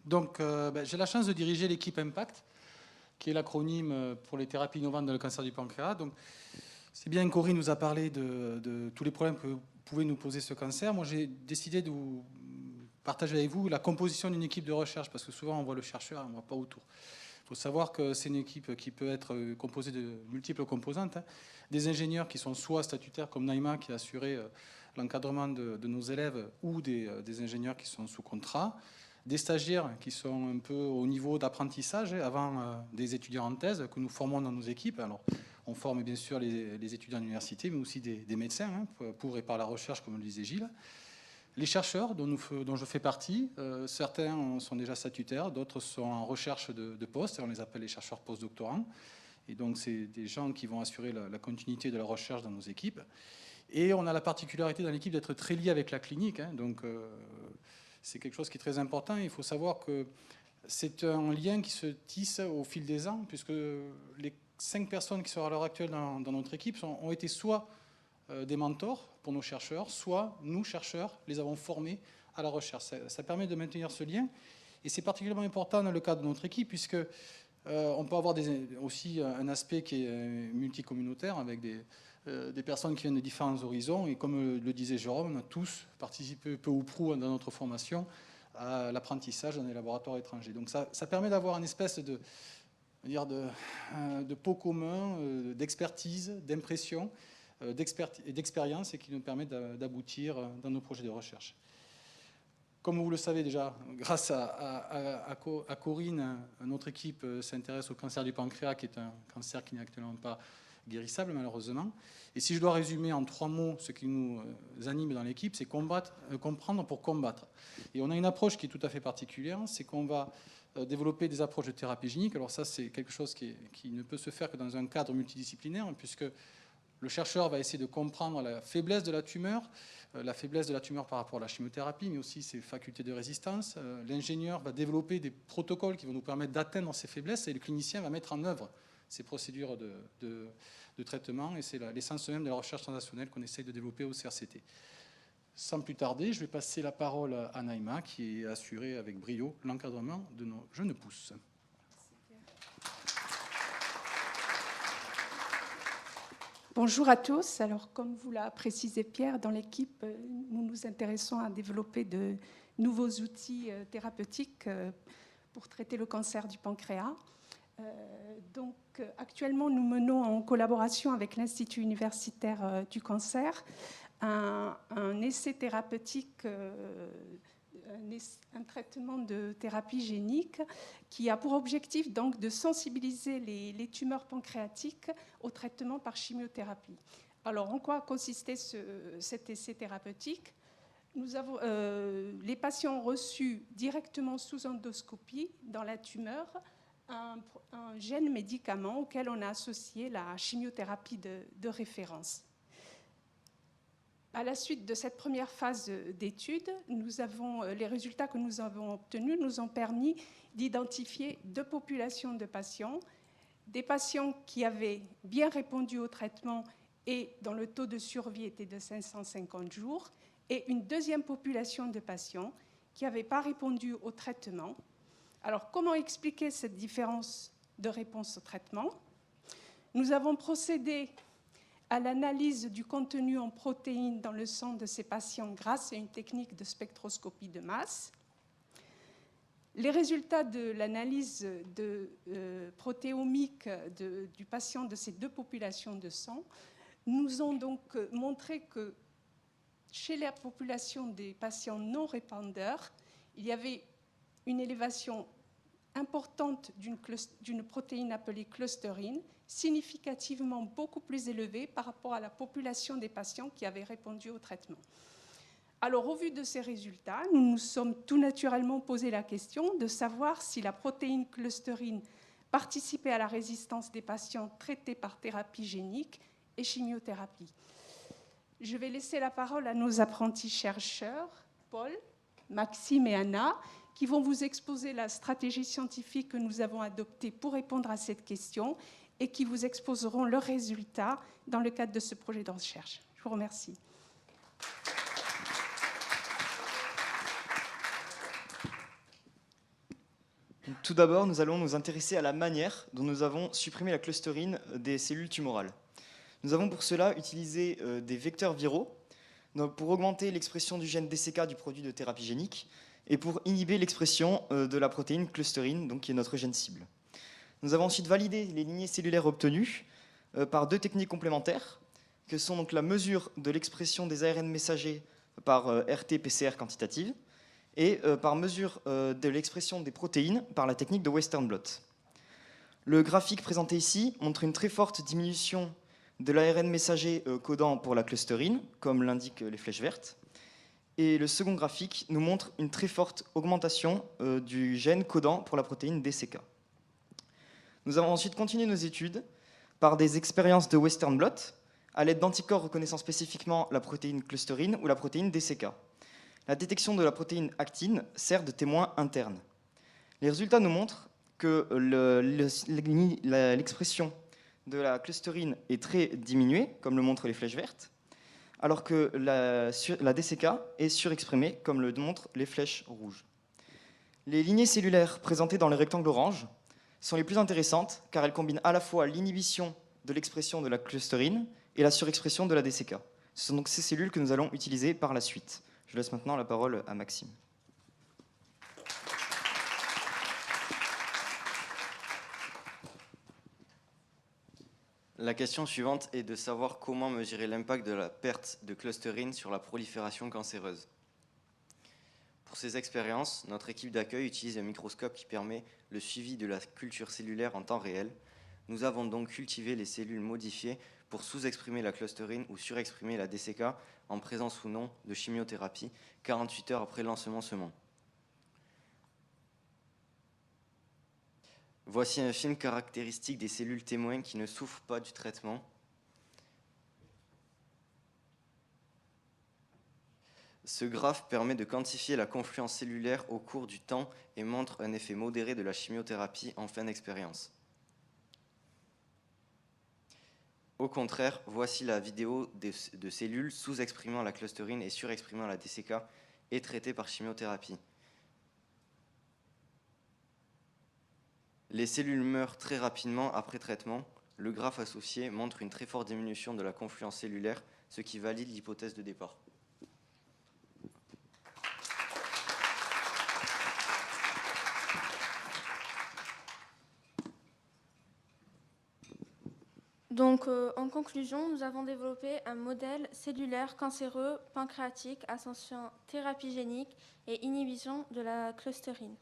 Donc, j'ai la chance de diriger l'équipe Impact, qui est l'acronyme pour les thérapies innovantes dans le cancer du pancréas. Donc, c'est bien, Corinne nous a parlé de tous les problèmes que pouvait nous poser ce cancer. Moi, j'ai décidé de vous partager avec vous la composition d'une équipe de recherche, parce que souvent, on voit le chercheur et on ne voit pas autour. Il faut savoir que c'est une équipe qui peut être composée de multiples composantes. Des ingénieurs qui sont soit statutaires, comme Naïma, qui a assuré l'encadrement de nos élèves, ou des ingénieurs qui sont sous contrat, des stagiaires qui sont un peu au niveau d'apprentissage, avant des étudiants en thèse que nous formons dans nos équipes. Alors, on forme bien sûr les étudiants d'université, mais aussi des médecins, pour et par la recherche, comme le disait Gilles. Les chercheurs dont je fais partie, certains sont déjà statutaires, d'autres sont en recherche de poste, et on les appelle les chercheurs postdoctorants. Et donc, c'est des gens qui vont assurer la continuité de la recherche dans nos équipes. Et on a la particularité dans l'équipe d'être très lié avec la clinique. Donc, c'est quelque chose qui est très important. Il faut savoir que c'est un lien qui se tisse au fil des ans, puisque les 5 personnes qui sont à l'heure actuelle dans notre équipe ont été soit des mentors pour nos chercheurs, soit nous, chercheurs, les avons formés à la recherche. Ça permet de maintenir ce lien. Et c'est particulièrement important dans le cadre de notre équipe, puisque on peut avoir aussi un aspect qui est multicommunautaire, avec des personnes qui viennent de différents horizons. Et comme le disait Jérôme, on a tous participé peu ou prou dans notre formation à l'apprentissage dans des laboratoires étrangers. Donc ça permet d'avoir une espèce de pot commun, d'expertise, d'impression, d'expérience, et qui nous permet d'aboutir dans nos projets de recherche. Comme vous le savez déjà, grâce à Corinne, notre équipe s'intéresse au cancer du pancréas, qui est un cancer qui n'est actuellement pas guérissable, malheureusement. Et si je dois résumer en 3 mots ce qui nous anime dans l'équipe, c'est comprendre pour combattre. Et on a une approche qui est tout à fait particulière, c'est qu'on va développer des approches de thérapie génique. Alors ça, c'est quelque chose qui ne peut se faire que dans un cadre multidisciplinaire, puisque le chercheur va essayer de comprendre la faiblesse de la tumeur par rapport à la chimiothérapie, mais aussi ses facultés de résistance. L'ingénieur va développer des protocoles qui vont nous permettre d'atteindre ces faiblesses, et le clinicien va mettre en œuvre ces procédures de traitement, et c'est l'essence même de la recherche transactionnelle qu'on essaye de développer au CRCT. Sans plus tarder, je vais passer la parole à Naïma, qui est assurée avec brio l'encadrement de nos jeunes pousses. Bonjour à tous. Alors, comme vous l'a précisé Pierre, dans l'équipe, nous nous intéressons à développer de nouveaux outils thérapeutiques pour traiter le cancer du pancréas. Donc, actuellement, nous menons en collaboration avec l'Institut universitaire du cancer un essai thérapeutique, un traitement de thérapie génique qui a pour objectif donc de sensibiliser les tumeurs pancréatiques au traitement par chimiothérapie. Alors, en quoi consistait cet essai thérapeutique ? Les patients ont reçu directement sous endoscopie dans la tumeur un gène médicament auquel on a associé la chimiothérapie de référence. À la suite de cette première phase d'étude, les résultats que nous avons obtenus nous ont permis d'identifier 2 populations de patients, des patients qui avaient bien répondu au traitement et dont le taux de survie était de 550 jours, et une deuxième population de patients qui n'avaient pas répondu au traitement. Alors, comment expliquer cette différence de réponse au traitement ? Nous avons procédé à l'analyse du contenu en protéines dans le sang de ces patients grâce à une technique de spectroscopie de masse. Les résultats de l'analyse protéomique du patient de ces 2 populations de sang nous ont donc montré que chez la population des patients non répondeurs, il y avait une élévation importante d'une protéine appelée clusterine, significativement beaucoup plus élevée par rapport à la population des patients qui avaient répondu au traitement. Alors, au vu de ces résultats, nous nous sommes tout naturellement posé la question de savoir si la protéine clusterine participait à la résistance des patients traités par thérapie génique et chimiothérapie. Je vais laisser la parole à nos apprentis chercheurs, Paul, Maxime et Anna, qui vont vous exposer la stratégie scientifique que nous avons adoptée pour répondre à cette question et qui vous exposeront leurs résultats dans le cadre de ce projet de recherche. Je vous remercie. Tout d'abord, nous allons nous intéresser à la manière dont nous avons supprimé la clustérine des cellules tumorales. Nous avons pour cela utilisé des vecteurs viraux pour augmenter l'expression du gène DCK du produit de thérapie génique et pour inhiber l'expression de la protéine clustérine, donc qui est notre gène cible. Nous avons ensuite validé les lignées cellulaires obtenues par 2 techniques complémentaires, que sont donc la mesure de l'expression des ARN messagers par RT-PCR quantitative et par mesure de l'expression des protéines par la technique de Western blot. Le graphique présenté ici montre une très forte diminution de l'ARN messager codant pour la clustérine, comme l'indiquent les flèches vertes. Et le second graphique nous montre une très forte augmentation du gène codant pour la protéine DCK. Nous avons ensuite continué nos études par des expériences de Western blot à l'aide d'anticorps reconnaissant spécifiquement la protéine clustérine ou la protéine DCK. La détection de la protéine actine sert de témoin interne. Les résultats nous montrent que l'expression de la clustérine est très diminuée, comme le montrent les flèches vertes, alors que la DCK est surexprimée, comme le montrent les flèches rouges. Les lignées cellulaires présentées dans les rectangles orange sont les plus intéressantes, car elles combinent à la fois l'inhibition de l'expression de la clustérine et la surexpression de la DCK. Ce sont donc ces cellules que nous allons utiliser par la suite. Je laisse maintenant la parole à Maxime. La question suivante est de savoir comment mesurer l'impact de la perte de clustérine sur la prolifération cancéreuse. Pour ces expériences, notre équipe d'accueil utilise un microscope qui permet le suivi de la culture cellulaire en temps réel. Nous avons donc cultivé les cellules modifiées pour sous-exprimer la clustérine ou surexprimer la DCK en présence ou non de chimiothérapie 48 heures après l'ensemencement. Voici un film caractéristique des cellules témoins qui ne souffrent pas du traitement. Ce graphe permet de quantifier la confluence cellulaire au cours du temps et montre un effet modéré de la chimiothérapie en fin d'expérience. Au contraire, voici la vidéo de cellules sous-exprimant la clustérine et surexprimant la DCK et traitées par chimiothérapie. Les cellules meurent très rapidement après traitement. Le graphe associé montre une très forte diminution de la confluence cellulaire, ce qui valide l'hypothèse de départ. Donc, en conclusion, nous avons développé un modèle cellulaire cancéreux pancréatique associant thérapie génique et inhibition de la clustérine.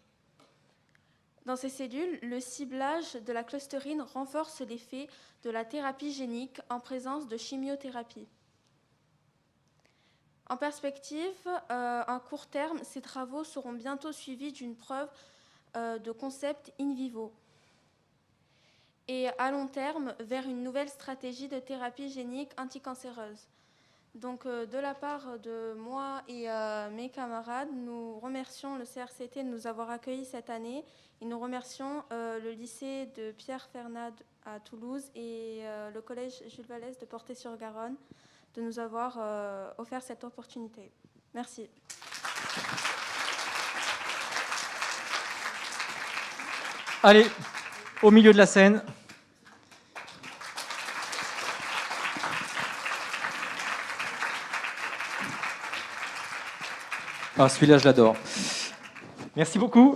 Dans ces cellules, le ciblage de la clustérine renforce l'effet de la thérapie génique en présence de chimiothérapie. En perspective, à court terme, ces travaux seront bientôt suivis d'une preuve de concept in vivo. Et à long terme, vers une nouvelle stratégie de thérapie génique anticancéreuse. Donc, de la part de moi et mes camarades, nous remercions le CRCT de nous avoir accueillis cette année et nous remercions le lycée de Pierre Fernade à Toulouse et le collège Jules Vallès de Portet-sur-Garonne de nous avoir offert cette opportunité. Merci. Allez, au milieu de la scène. Ah, celui-là, je l'adore. Merci beaucoup.